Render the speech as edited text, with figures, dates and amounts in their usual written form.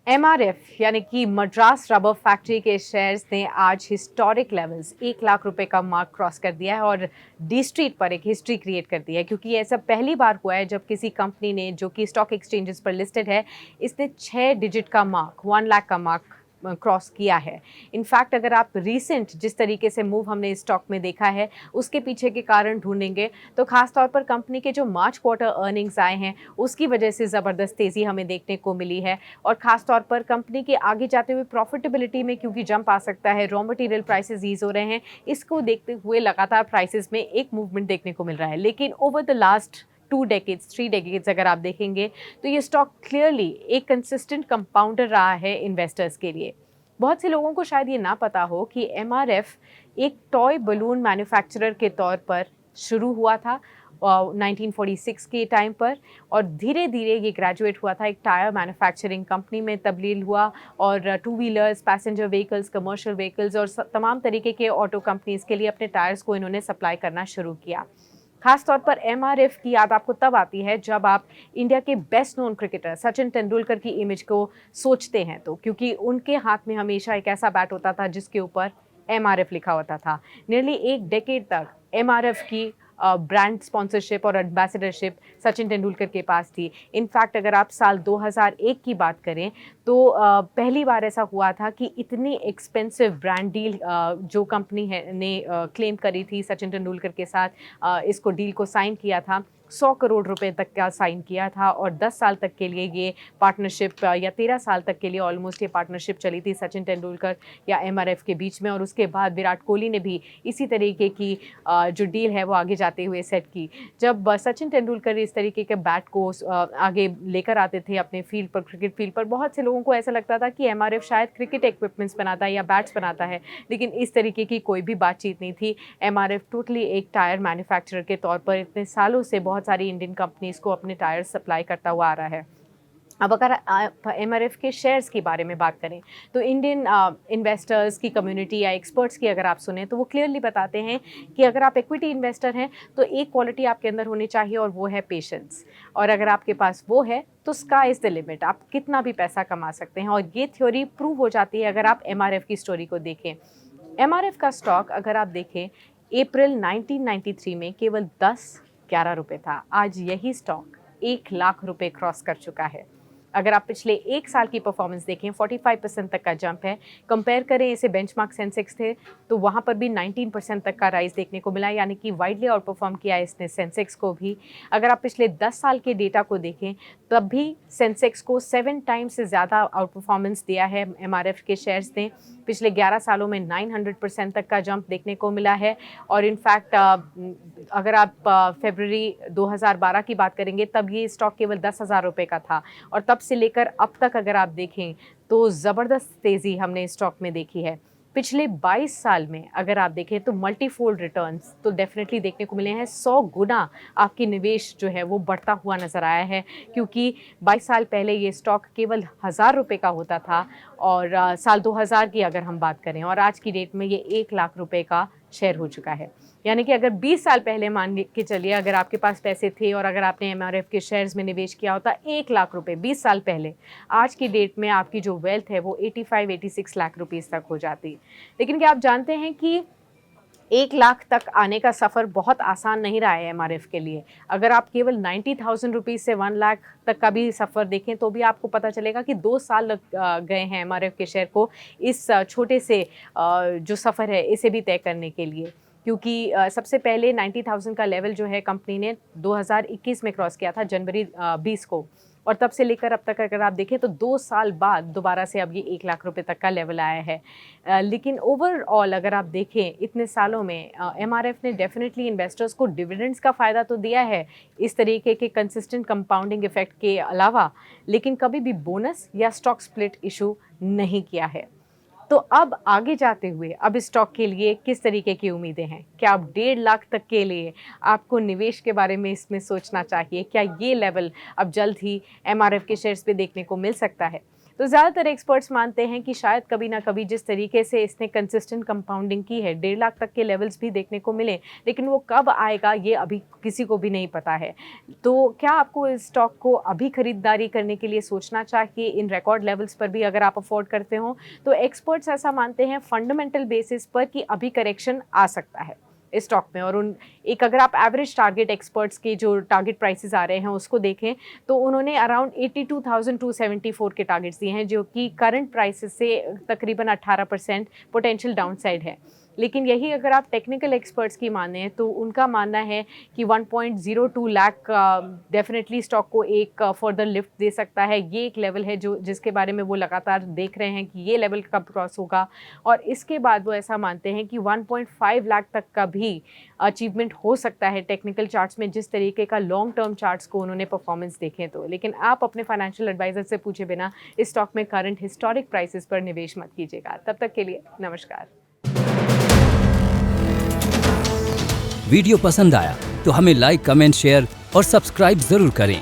MRF यानी कि Madras rubber factory के शेयर्स ने आज हिस्टोरिक लेवल्स 1 लाख रुपए का मार्क क्रॉस कर दिया है और डी स्ट्रीट पर एक हिस्ट्री क्रिएट कर दी है, क्योंकि ये ऐसा पहली बार हुआ है जब किसी कंपनी ने, जो कि स्टॉक एक्सचेंजेस पर लिस्टेड है, इसने 6 डिजिट का मार्क 1 लाख का मार्क क्रॉस किया है। इनफैक्ट अगर आप रीसेंट जिस तरीके से मूव हमने इस स्टॉक में देखा है उसके पीछे के कारण ढूंढेंगे तो खासतौर पर कंपनी के जो मार्च क्वार्टर अर्निंग्स आए हैं उसकी वजह से ज़बरदस्त तेज़ी हमें देखने को मिली है, और खासतौर पर कंपनी के आगे जाते हुए प्रॉफिटेबिलिटी में क्योंकि जंप आ सकता है, रॉ मटेरियल प्राइसेस ईज हो रहे हैं, इसको देखते हुए लगातार प्राइसेस में एक मूवमेंट देखने को मिल रहा है। लेकिन over the last 2 decades 3 decades अगर आप देखेंगे तो ये स्टॉक क्लियरली एक कंसिस्टेंट कंपाउंडर रहा है इन्वेस्टर्स के लिए। बहुत से लोगों को शायद ये ना पता हो कि एमआरएफ एक टॉय बलून मैन्युफैक्चरर के तौर पर शुरू हुआ था 1946 के टाइम पर, और धीरे धीरे ये ग्रेजुएट हुआ था, एक टायर मैन्युफैक्चरिंग कंपनी में तब्दील हुआ और two wheelers, passenger vehicles, commercial vehicles और तमाम तरीके के ऑटो कंपनीज के लिए अपने टायर्स को इन्होंने सप्लाई करना शुरू किया। खासतौर पर एमआरएफ की याद आपको तब आती है जब आप इंडिया के best known cricketer Sachin Tendulkar की इमेज को सोचते हैं, तो क्योंकि उनके हाथ में हमेशा एक ऐसा बैट होता था जिसके ऊपर एमआरएफ लिखा होता था। नियरली एक डेकेड तक एमआरएफ की ब्रांड स्पॉन्सरशिप और एम्बेसडरशिप सचिन तेंदुलकर के पास थी। इनफैक्ट अगर आप साल 2001 की बात करें तो पहली बार ऐसा हुआ था कि इतनी एक्सपेंसिव ब्रांड डील जो कंपनी है ने क्लेम करी थी सचिन तेंदुलकर के साथ, इसको डील को साइन किया था, 100 करोड़ रुपए तक का साइन किया था, और 10 साल तक के लिए ये पार्टनरशिप या 13 साल तक के लिए ऑलमोस्ट ये पार्टनरशिप चली थी सचिन तेंदुलकर या एमआरएफ के बीच में। और उसके बाद विराट कोहली ने भी इसी तरीके की जो डील है वो आगे जाते हुए सेट की। जब सचिन तेंदुलकर इस तरीके के बैट को आगे लेकर आते थे अपने फील्ड पर, क्रिकेट फील्ड पर, बहुत से लोगों को ऐसा लगता था कि एमआरएफ शायद क्रिकेट इक्विपमेंट्स बनाता है या बैट्स बनाता है, लेकिन इस तरीके की कोई भी बातचीत नहीं थी। एमआरएफ टोटली एक टायर मैन्युफैक्चरर के तौर पर इतने सालों से बहुत सारी इंडियन कंपनीज को अपने टायर सप्लाई करता हुआ आ रहा है। अब अगर एमआरएफ के शेयर्स के बारे में बात करें तो इंडियन इन्वेस्टर्स की कम्युनिटी या एक्सपर्ट्स की अगर आप सुने तो वो क्लियरली बताते हैं कि अगर आप इक्विटी इन्वेस्टर हैं तो एक क्वालिटी आपके अंदर होनी चाहिए और वो है पेशेंस, और अगर आपके पास वो है तो स्काई इज़ द लिमिट, आप कितना भी पैसा कमा सकते हैं। और ये थ्योरी प्रूव हो जाती है अगर आप एमआरएफ की स्टोरी को देखें। एमआरएफ का स्टॉक अगर आप देखें अप्रैल 1993 में केवल 10-11 रुपये था, आज यही स्टॉक 1 लाख रुपए क्रॉस कर चुका है। अगर आप पिछले एक साल की परफॉर्मेंस देखें 45% तक का जंप है। कंपेयर करें इसे बेंचमार्क सेंसेक्स थे तो वहाँ पर भी 19% तक का राइज देखने को मिला, यानी कि वाइडली आउट परफॉर्म किया इसने सेंसेक्स को भी। अगर आप पिछले 10 साल के डेटा को देखें तब भी सेंसेक्स को 7 टाइम्स से ज़्यादा आउट परफॉर्मेंस दिया है एमआरएफ के शेयर्स ने। पिछले 11 सालों में 900% तक का जंप देखने को मिला है। और इनफैक्ट अगर आप फरवरी 2012 की बात करेंगे तब ये स्टॉक केवल 10,000 रुपये का था, और तब से लेकर अब तक अगर आप देखें तो ज़बरदस्त तेज़ी हमने स्टॉक में देखी है। पिछले 22 साल में अगर आप देखें तो मल्टीफोल्ड रिटर्न्स तो डेफिनेटली देखने को मिले हैं। 100 गुना आपकी निवेश जो है वो बढ़ता हुआ नज़र आया है, क्योंकि 22 साल पहले ये स्टॉक केवल 1,000 रुपये का होता था, और साल 2000 की अगर हम बात करें और आज की डेट में ये 1 लाख रुपये का शेयर हो चुका है। यानी कि अगर 20 साल पहले मान के चलिए अगर आपके पास पैसे थे और अगर आपने एमआरएफ के शेयर्स में निवेश किया होता 1 लाख रुपए 20 साल पहले, आज की डेट में आपकी जो वेल्थ है वो 85-86 लाख रुपीस तक हो जाती। लेकिन क्या आप जानते हैं कि 1 लाख तक आने का सफ़र बहुत आसान नहीं रहा है एमआरएफ के लिए। अगर आप केवल 90,000 रुपीज़ से 1 लाख तक का भी सफ़र देखें तो भी आपको पता चलेगा कि 2 साल लग गए हैं एमआरएफ के शेयर को इस छोटे से जो सफ़र है इसे भी तय करने के लिए। क्योंकि सबसे पहले 90,000 का लेवल जो है कंपनी ने 2021 में क्रॉस किया था जनवरी 20 को, और तब से लेकर अब तक अगर आप देखें तो 2 साल बाद दोबारा से अब ये 1 लाख रुपए तक का लेवल आया है। लेकिन ओवरऑल अगर आप देखें इतने सालों में एमआरएफ ने डेफिनेटली इन्वेस्टर्स को डिविडेंड्स का फ़ायदा तो दिया है इस तरीके के कंसिस्टेंट कंपाउंडिंग इफेक्ट के अलावा, लेकिन कभी भी बोनस या स्टॉक स्प्लिट इशू नहीं किया है। तो अब आगे जाते हुए अब इस स्टॉक के लिए किस तरीके की उम्मीदें हैं? क्या अब 1.5 लाख तक के लिए आपको निवेश के बारे में इसमें सोचना चाहिए? क्या ये लेवल अब जल्द ही एमआरएफ के शेयर्स पे देखने को मिल सकता है? तो ज़्यादातर एक्सपर्ट्स मानते हैं कि शायद कभी ना कभी जिस तरीके से इसने कंसिस्टेंट कंपाउंडिंग की है 1.5 लाख तक के लेवल्स भी देखने को मिले, लेकिन वो कब आएगा ये अभी किसी को भी नहीं पता है। तो क्या आपको इस स्टॉक को अभी खरीदारी करने के लिए सोचना चाहिए इन रिकॉर्ड लेवल्स पर भी अगर आप अफोर्ड करते हो? तो एक्सपर्ट्स ऐसा मानते हैं फंडामेंटल बेसिस पर कि अभी करेक्शन आ सकता है इस स्टॉक में। और अगर आप एवरेज टारगेट एक्सपर्ट्स के जो टारगेट प्राइसेस आ रहे हैं उसको देखें तो उन्होंने अराउंड 82,274 के टारगेट्स दिए हैं, जो कि करंट प्राइसेस से तकरीबन 18% पोटेंशियल डाउनसाइड है। लेकिन यही अगर आप टेक्निकल एक्सपर्ट्स की माने तो उनका मानना है कि 1.02 लाख डेफिनेटली स्टॉक को एक फर्दर लिफ्ट दे सकता है। ये एक लेवल है जिसके बारे में वो लगातार देख रहे हैं कि ये लेवल कब क्रॉस होगा, और इसके बाद वो ऐसा मानते हैं कि 1.5 लाख तक का भी अचीवमेंट हो सकता है टेक्निकल चार्ट्स में, जिस तरीके का लॉन्ग टर्म चार्ट्स को उन्होंने परफॉर्मेंस देखें तो। लेकिन आप अपने फाइनेंशियल एडवाइजर से पूछे बिना इस स्टॉक में करंट हिस्टोरिक प्राइसेस पर निवेश मत कीजिएगा। तब तक के लिए नमस्कार। वीडियो पसंद आया तो हमें लाइक, कमेंट, शेयर और सब्सक्राइब जरूर करें।